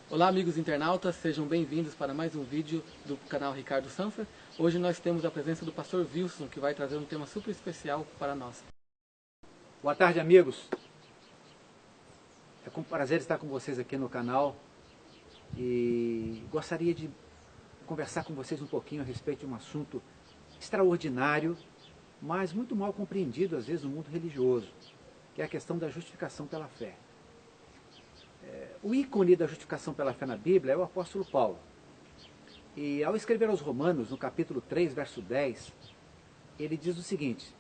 Olá amigos internautas, sejam bem-vindos para mais um vídeo do canal Ricardo Sanfer. Hoje nós temos a presença do pastor Wilson, que vai trazer um tema super especial para nós. Boa tarde, amigos. É com prazer estar com vocês aqui no canal e gostaria de conversar com vocês um pouquinho a respeito de um assunto extraordinário, mas muito mal compreendido às vezes no mundo religioso, que é a questão da justificação pela fé. O ícone da justificação pela fé na Bíblia é o apóstolo Paulo. E ao escrever aos Romanos, no capítulo 3, verso 10, ele diz o seguinte,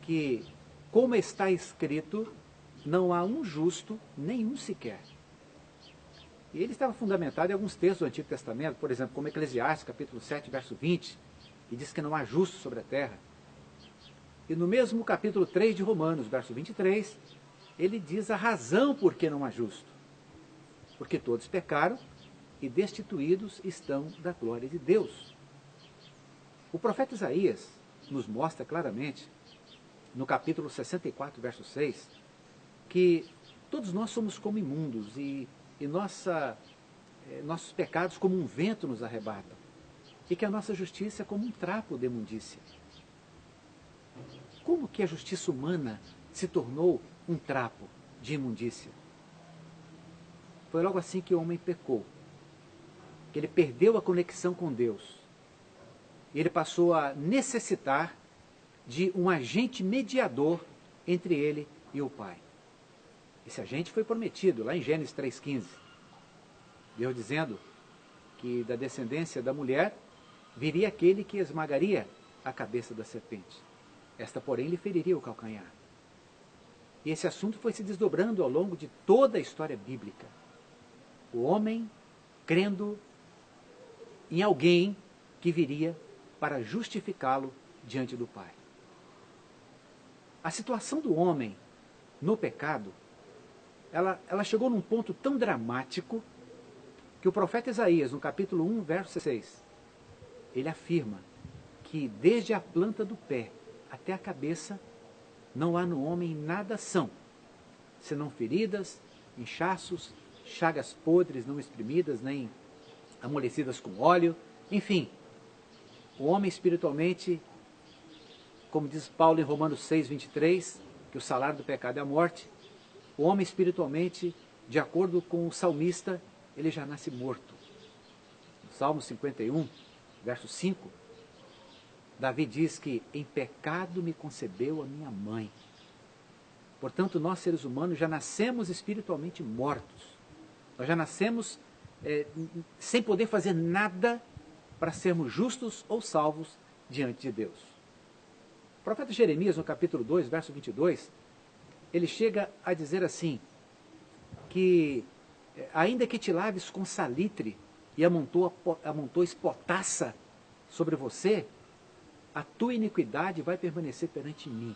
que como está escrito, não há um justo, nenhum sequer. E ele estava fundamentado em alguns textos do Antigo Testamento, por exemplo, como Eclesiastes, capítulo 7, verso 20, e diz que não há justo sobre a terra. E no mesmo capítulo 3 de Romanos, verso 23, ele diz a razão por que não há justo. Porque todos pecaram e destituídos estão da glória de Deus. O profeta Isaías nos mostra claramente, no capítulo 64, verso 6, que todos nós somos como imundos e nossos pecados como um vento nos arrebatam, e que a nossa justiça é como um trapo de imundícia. Como que a justiça humana se tornou um trapo de imundícia? Foi logo assim que o homem pecou, que ele perdeu a conexão com Deus. E ele passou a necessitar de um agente mediador entre ele e o Pai. Esse agente foi prometido lá em Gênesis 3,15. Deus dizendo que da descendência da mulher viria aquele que esmagaria a cabeça da serpente. Esta, porém, lhe feriria o calcanhar. E esse assunto foi se desdobrando ao longo de toda a história bíblica. O homem crendo em alguém que viria para justificá-lo diante do Pai. A situação do homem no pecado, ela chegou num ponto tão dramático que o profeta Isaías, no capítulo 1, verso 6, ele afirma que desde a planta do pé até a cabeça não há no homem nada são, senão feridas, inchaços, chagas podres não exprimidas, nem amolecidas com óleo, enfim, o homem espiritualmente, como diz Paulo em Romanos 6, 23, que o salário do pecado é a morte, o homem espiritualmente, de acordo com o salmista, ele já nasce morto. No Salmo 51, verso 5, Davi diz que em pecado me concebeu a minha mãe. Portanto, nós seres humanos já nascemos espiritualmente mortos. Nós já nascemos sem poder fazer nada para sermos justos ou salvos diante de Deus. O profeta Jeremias, no capítulo 2, verso 22, ele chega a dizer assim, que ainda que te laves com salitre e amontoes potassa sobre você, a tua iniquidade vai permanecer perante mim.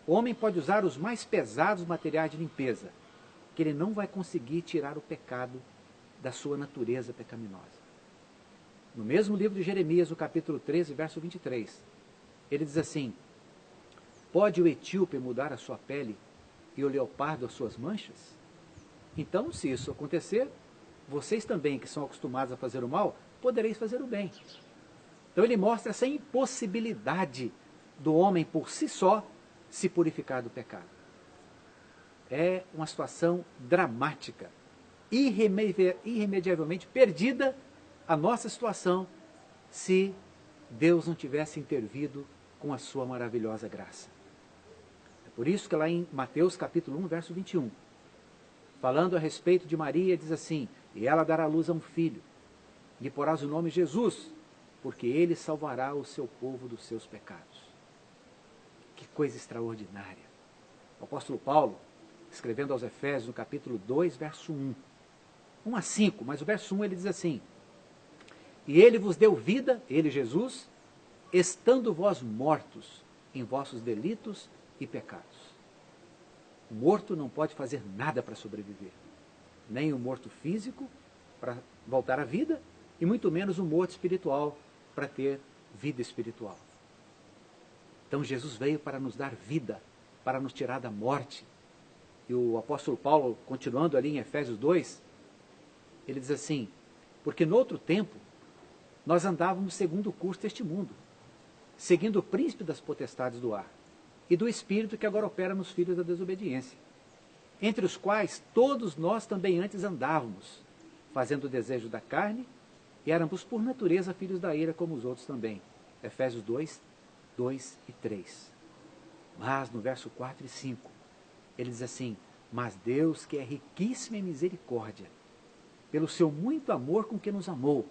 O homem pode usar os mais pesados materiais de limpeza, que ele não vai conseguir tirar o pecado da sua natureza pecaminosa. No mesmo livro de Jeremias, no capítulo 13, verso 23, ele diz assim, pode o etíope mudar a sua pele e o leopardo as suas manchas? Então, se isso acontecer, vocês também, que são acostumados a fazer o mal, podereis fazer o bem. Então ele mostra essa impossibilidade do homem por si só se purificar do pecado. É uma situação dramática, irremediavelmente perdida a nossa situação se Deus não tivesse intervido com a sua maravilhosa graça. É por isso que lá em Mateus capítulo 1, verso 21, falando a respeito de Maria, diz assim, e ela dará à luz a um filho, lhe porás o nome Jesus, porque ele salvará o seu povo dos seus pecados. Que coisa extraordinária. O apóstolo Paulo, escrevendo aos Efésios, no capítulo 2, verso 1 a 5, mas o verso 1 ele diz assim, e ele vos deu vida, ele Jesus, estando vós mortos em vossos delitos e pecados. O morto não pode fazer nada para sobreviver, nem o morto físico para voltar à vida, e muito menos o morto espiritual para ter vida espiritual. Então Jesus veio para nos dar vida, para nos tirar da morte. E o apóstolo Paulo, continuando ali em Efésios 2, Ele diz assim, porque no outro tempo nós andávamos segundo o curso deste mundo, seguindo o príncipe das potestades do ar e do espírito que agora opera nos filhos da desobediência, entre os quais todos nós também antes andávamos, fazendo o desejo da carne, e éramos por natureza filhos da ira como os outros também. Efésios 2, 2 e 3. Mas no verso 4 e 5, ele diz assim, mas Deus, que é riquíssimo em misericórdia, pelo seu muito amor com que nos amou,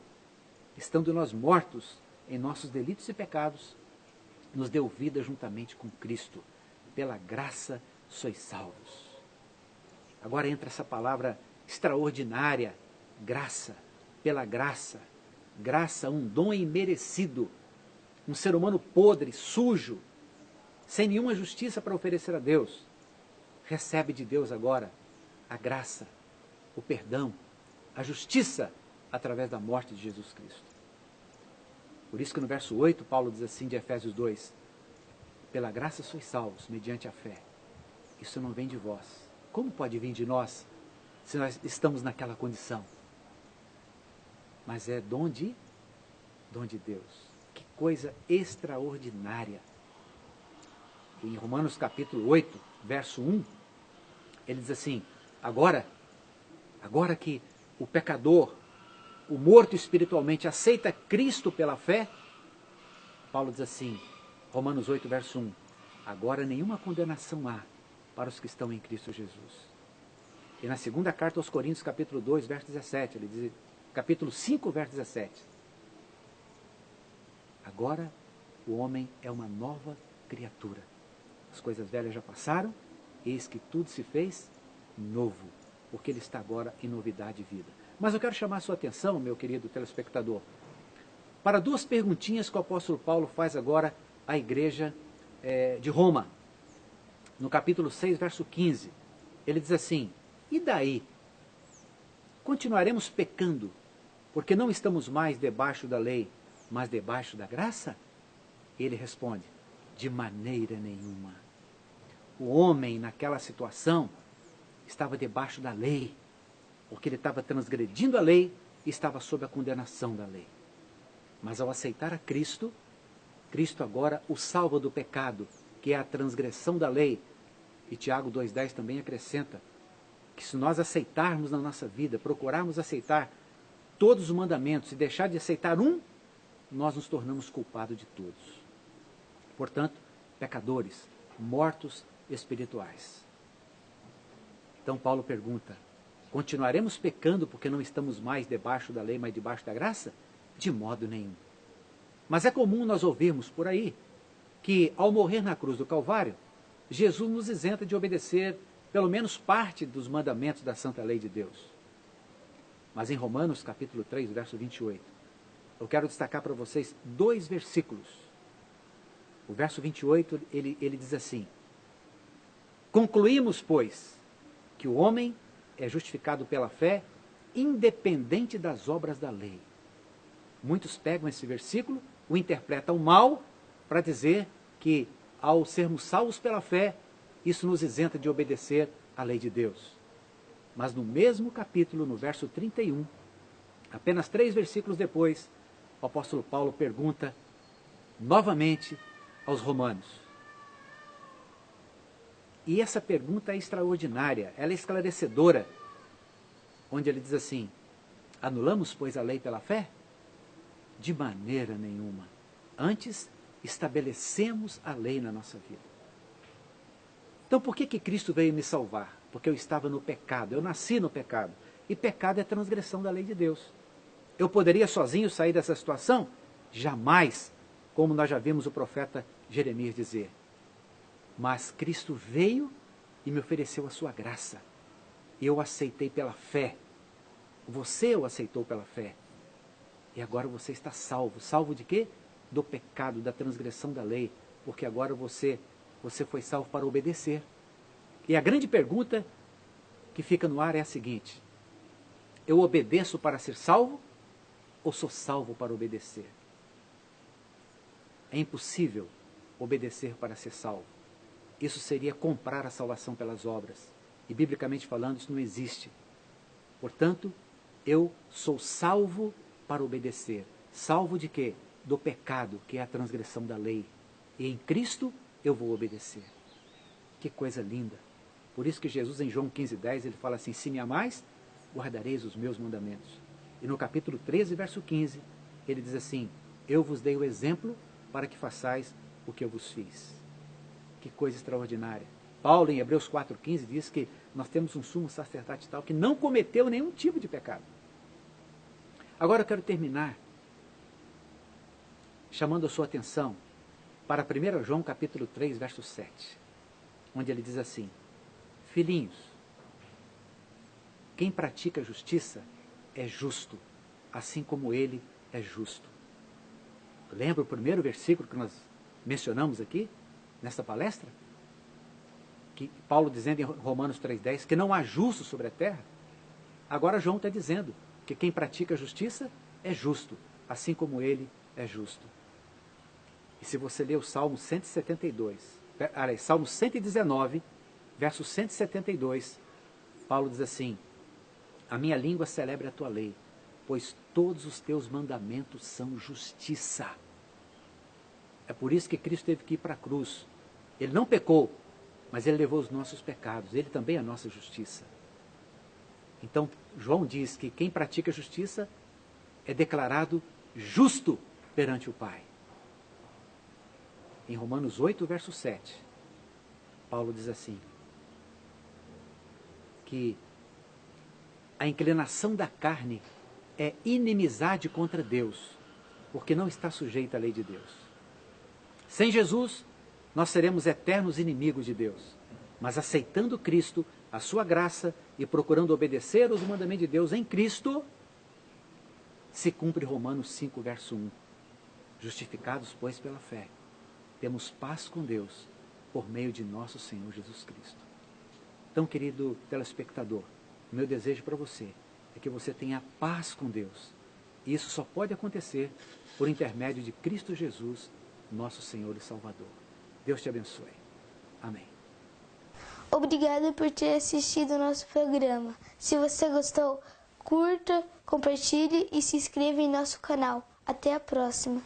estando nós mortos em nossos delitos e pecados, nos deu vida juntamente com Cristo. Pela graça sois salvos. Agora entra essa palavra extraordinária, graça. Pela graça. Graça, um dom imerecido. Um ser humano podre, sujo, sem nenhuma justiça para oferecer a Deus, recebe de Deus agora a graça, o perdão, a justiça através da morte de Jesus Cristo. Por isso que no verso 8, Paulo diz assim de Efésios 2, pela graça sois salvos, mediante a fé. Isso não vem de vós. Como pode vir de nós, se nós estamos naquela condição? Mas é dom de Deus. Que coisa extraordinária. Em Romanos capítulo 8, verso 1, ele diz assim, agora que o pecador, o morto espiritualmente, aceita Cristo pela fé, Paulo diz assim, Romanos 8, verso 1, agora nenhuma condenação há para os que estão em Cristo Jesus. E na segunda carta aos Coríntios, capítulo 2, verso 17, ele diz, capítulo 5, verso 17, agora o homem é uma nova criatura. As coisas velhas já passaram, eis que tudo se fez novo, porque ele está agora em novidade de vida. Mas eu quero chamar a sua atenção, meu querido telespectador, para duas perguntinhas que o apóstolo Paulo faz agora à igreja de Roma. No capítulo 6, verso 15, ele diz assim, e daí? Continuaremos pecando, porque não estamos mais debaixo da lei, mas debaixo da graça? Ele responde, de maneira nenhuma. O homem naquela situação estava debaixo da lei, porque ele estava transgredindo a lei e estava sob a condenação da lei. Mas ao aceitar a Cristo, Cristo agora o salva do pecado, que é a transgressão da lei. E Tiago 2,10 também acrescenta que se nós aceitarmos na nossa vida, procurarmos aceitar todos os mandamentos e deixar de aceitar um, nós nos tornamos culpados de todos. Portanto, pecadores, mortos espirituais. Então Paulo pergunta, continuaremos pecando porque não estamos mais debaixo da lei, mas debaixo da graça? De modo nenhum. Mas é comum nós ouvirmos por aí que ao morrer na cruz do Calvário, Jesus nos isenta de obedecer pelo menos parte dos mandamentos da santa lei de Deus. Mas em Romanos capítulo 3, verso 28, eu quero destacar para vocês dois versículos. O verso 28, ele diz assim, concluímos, pois, que o homem é justificado pela fé, independente das obras da lei. Muitos pegam esse versículo, o interpretam mal, para dizer que, ao sermos salvos pela fé, isso nos isenta de obedecer à lei de Deus. Mas no mesmo capítulo, no verso 31, apenas 3 versículos depois, o apóstolo Paulo pergunta novamente aos romanos. E essa pergunta é extraordinária, ela é esclarecedora, onde ele diz assim, anulamos, pois, a lei pela fé? De maneira nenhuma. Antes, estabelecemos a lei na nossa vida. Então, por que Cristo veio me salvar? Porque eu estava no pecado, eu nasci no pecado. E pecado é transgressão da lei de Deus. Eu poderia sozinho sair dessa situação? Jamais, como nós já vimos o profeta Jeremias dizer. Mas Cristo veio e me ofereceu a sua graça. Eu aceitei pela fé. Você o aceitou pela fé. E agora você está salvo. Salvo de quê? Do pecado, da transgressão da lei. Porque agora você foi salvo para obedecer. E a grande pergunta que fica no ar é a seguinte. Eu obedeço para ser salvo ou sou salvo para obedecer? É impossível obedecer para ser salvo. Isso seria comprar a salvação pelas obras. E biblicamente falando, isso não existe. Portanto, eu sou salvo para obedecer. Salvo de quê? Do pecado, que é a transgressão da lei. E em Cristo eu vou obedecer. Que coisa linda. Por isso que Jesus, em João 15:10, ele fala assim: se me amais, guardareis os meus mandamentos. E no capítulo 13, verso 15, ele diz assim: eu vos dei o exemplo para que façais o que eu vos fiz. Que coisa extraordinária. Paulo, em Hebreus 4:15, diz que nós temos um sumo sacerdote tal que não cometeu nenhum tipo de pecado. Agora eu quero terminar chamando a sua atenção para 1 João capítulo 3, verso 7, onde ele diz assim: filhinhos, quem pratica justiça é justo, assim como ele é justo. Lembra o primeiro versículo que nós mencionamos aqui, nesta palestra? Que Paulo dizendo em Romanos 3:10 que não há justo sobre a terra. Agora João está dizendo que quem pratica justiça é justo, assim como ele é justo. E se você ler o Salmo 119, verso 172, Paulo diz assim: a minha língua celebra a tua lei, pois todos os teus mandamentos são justiça. É por isso que Cristo teve que ir para a cruz. Ele não pecou, mas ele levou os nossos pecados. Ele também é a nossa justiça. Então, João diz que quem pratica justiça é declarado justo perante o Pai. Em Romanos 8, verso 7, Paulo diz assim, que a inclinação da carne é inimizade contra Deus, porque não está sujeita à lei de Deus. Sem Jesus, nós seremos eternos inimigos de Deus. Mas aceitando Cristo, a sua graça e procurando obedecer os mandamentos de Deus em Cristo, se cumpre Romanos 5, verso 1. Justificados, pois, pela fé, temos paz com Deus por meio de nosso Senhor Jesus Cristo. Então, querido telespectador, o meu desejo para você é que você tenha paz com Deus. E isso só pode acontecer por intermédio de Cristo Jesus, nosso Senhor e Salvador. Deus te abençoe. Amém. Obrigada por ter assistido ao nosso programa. Se você gostou, curta, compartilhe e se inscreva em nosso canal. Até a próxima.